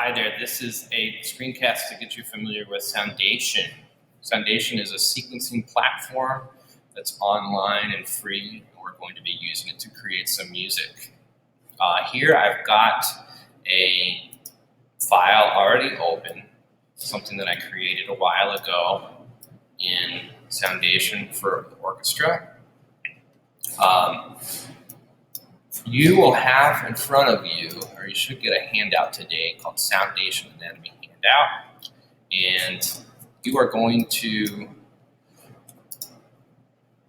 Hi there, this is a screencast to get you familiar with Soundation. Soundation is a sequencing platform that's online and free, and we're going to be using it to create some music. Here I've got a file already open, something that I created a while ago in Soundation for orchestra. You will have in front of you, or you should get a handout today called Soundation Anatomy Handout. And you are going to,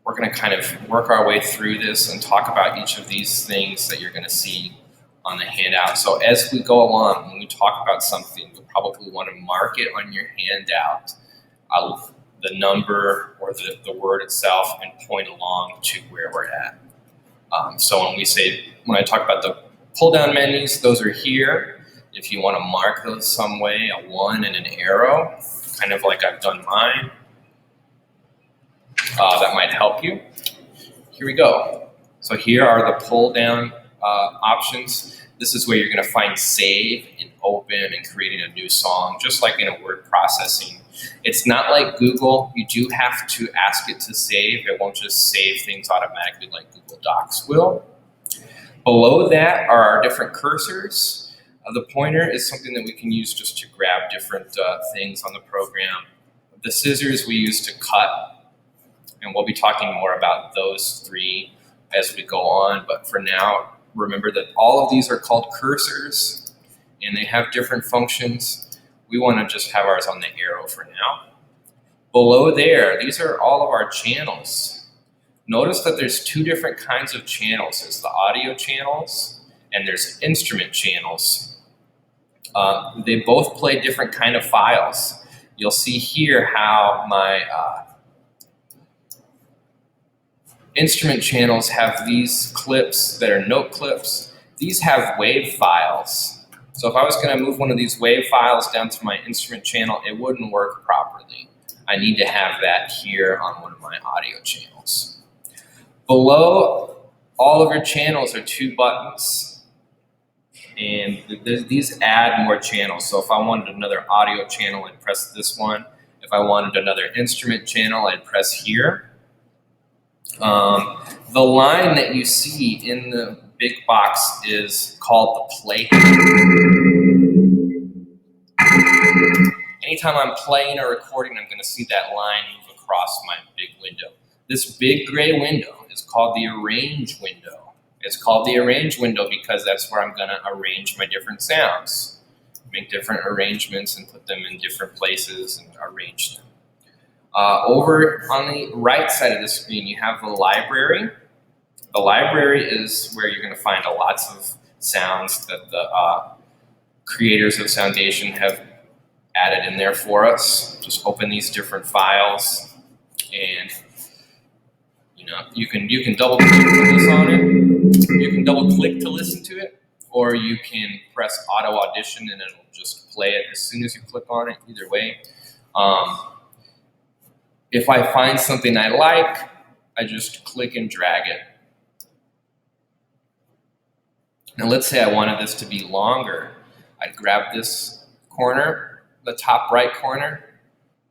we're going to kind of work our way through this and talk about each of these things that you're going to see on the handout. So as we go along, when we talk about something, you'll probably want to mark it on your handout, the number or the word itself, and point along to where we're at. So when I talk about the pull-down menus, those are here. If you want to mark those some way, a 1 and an arrow, kind of like I've done mine, that might help you. Here we go. So here are the pull-down options. This is where you're going to find save and open and creating a new song, just like in a word processing. It's not like Google. You do have to ask it to save. It won't just save things automatically like Google Docs will. Below that are our different cursors. The pointer is something that we can use just to grab different things on the program. The scissors we use to cut, and we'll be talking more about those three as we go on. But for now, remember that all of these are called cursors, and they have different functions. We want to just have ours on the arrow for now. Below there, these are all of our channels. Notice that there's two different kinds of channels. There's the audio channels and there's instrument channels. They both play different kind of files. You'll see here how my instrument channels have these clips that are note clips. These have wave files. So if I was going to move one of these wave files down to my instrument channel, it wouldn't work properly. I need to have that here on one of my audio channels. Below all of your channels are two buttons, and these add more channels. So if I wanted another audio channel, I'd press this one. If I wanted another instrument channel, I'd press here. The line that you see in the big box is called the play. Anytime I'm playing or recording, I'm going to see that line move across my big window. This big gray window is called the arrange window. It's called the arrange window because that's where I'm going to arrange my different sounds, make different arrangements and put them in different places and arrange them. Over on the right side of the screen, you have the library. The library is where you're going to find lots of sounds that the creators of Soundation have added in there for us. Just open these different files, and you can double click this on it. You can double click to listen to it, or you can press auto audition and it'll just play it as soon as you click on it. Either way. If I find something I like, I just click and drag it. Now let's say I wanted this to be longer. I'd grab this corner, the top right corner,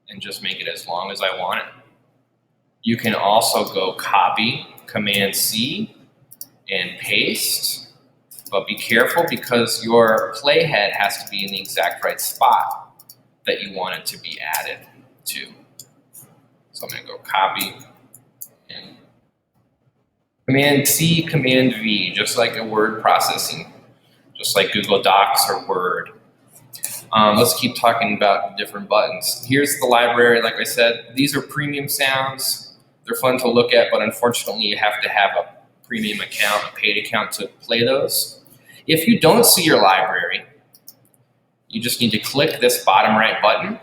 and just make it as long as I want it. You can also go copy, Command-C, and paste, but be careful because your playhead has to be in the exact right spot that you want it to be added to. So I'm going to go copy and Command-C, Command-V, just like a word processing, just like Google Docs or Word. Let's keep talking about different buttons. Here's the library. Like I said, these are premium sounds. They're fun to look at, but unfortunately you have to have a premium account, a paid account to play those. If you don't see your library, you just need to click this bottom right button,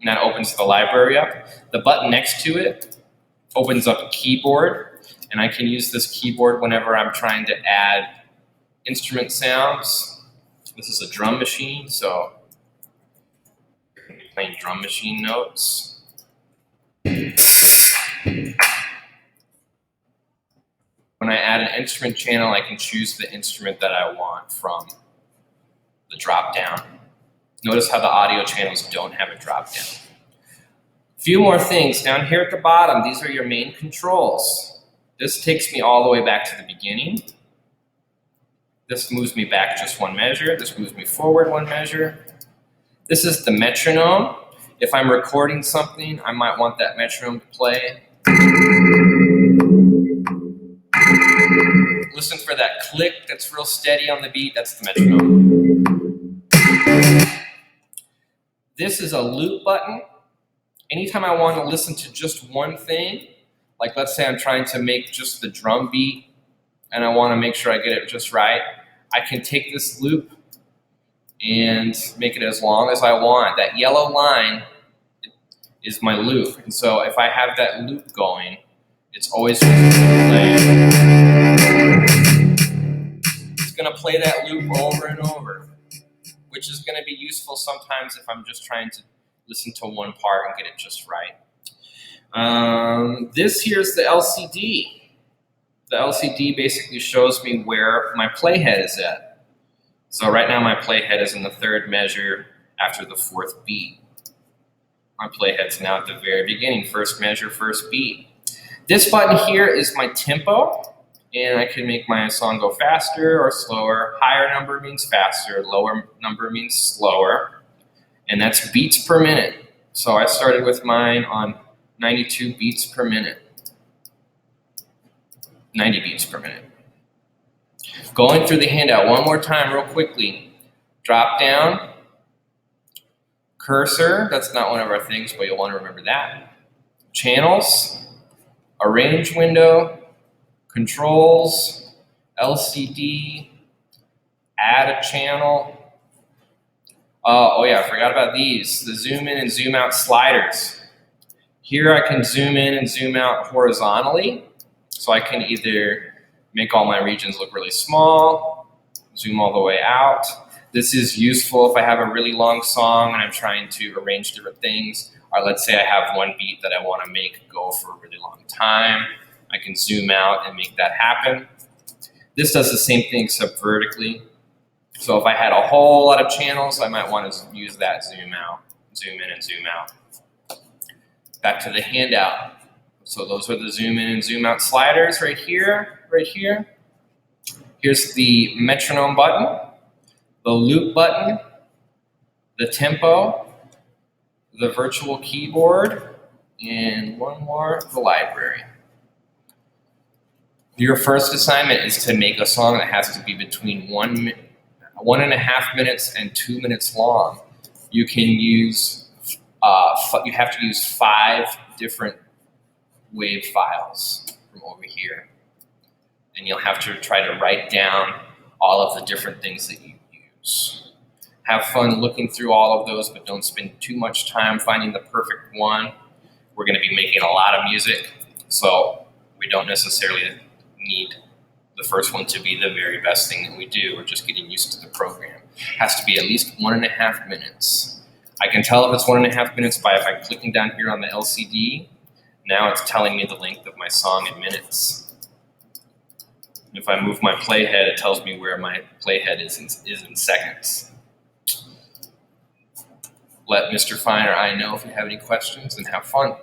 and that opens the library up. The button next to it opens up a keyboard, and I can use this keyboard whenever I'm trying to add instrument sounds. This is a drum machine, so I'm playing drum machine notes. When I add an instrument channel, I can choose the instrument that I want from the drop down. Notice how the audio channels don't have a drop down. A few more things down here at the bottom. These are your main controls. This takes me all the way back to the beginning. This moves me back just one measure. This moves me forward one measure. This is the metronome. If I'm recording something, I might want that metronome to play. Listen for that click that's real steady on the beat. That's the metronome. This is a loop button. Anytime I want to listen to just one thing, like let's say I'm trying to make just the drum beat and I want to make sure I get it just right, I can take this loop and make it as long as I want. That yellow line is my loop. And so if I have that loop going, it's always going to play that loop over and over, which is going to be useful sometimes if I'm just trying to listen to one part and get it just right. This here's the LCD. The LCD basically shows me where my playhead is at. So right now my playhead is in the third measure after the fourth beat. My playhead's now at the very beginning, first measure, first beat. This button here is my tempo, and I can make my song go faster or slower. Higher number means faster, lower number means slower, and that's beats per minute. So I started with mine on 92 beats per minute. 90 beats per minute. Going through the handout one more time real quickly. Drop down, cursor, that's not one of our things, but you'll want to remember that. Channels, arrange window, controls, LCD, add a channel. Oh yeah, I forgot about these, the zoom in and zoom out sliders. Here I can zoom in and zoom out horizontally, so I can either make all my regions look really small, zoom all the way out. This is useful if I have a really long song and I'm trying to arrange different things, or let's say I have one beat that I want to make go for a really long time. I can zoom out and make that happen. This does the same thing except vertically. So if I had a whole lot of channels, I might want to use that zoom out, zoom in and zoom out. Back to the handout. So those are the zoom in and zoom out sliders right here, right here. Here's the metronome button, the loop button, the tempo, the virtual keyboard, and one more, the library. Your first assignment is to make a song that has to be between 1.5 minutes and 2 minutes long. You can use, you have to use 5 different wave files from over here. And you'll have to try to write down all of the different things that you use. Have fun looking through all of those, but don't spend too much time finding the perfect one. We're going to be making a lot of music, so we don't necessarily need the first one to be the very best thing that we do. We're just getting used to the program. It has to be at least 1.5 minutes. I can tell if it's 1.5 minutes by if I'm clicking down here on the LCD. Now it's telling me the length of my song in minutes. If I move my playhead, it tells me where my playhead is in seconds. Let Mr. Fine or I know if you have any questions, and have fun.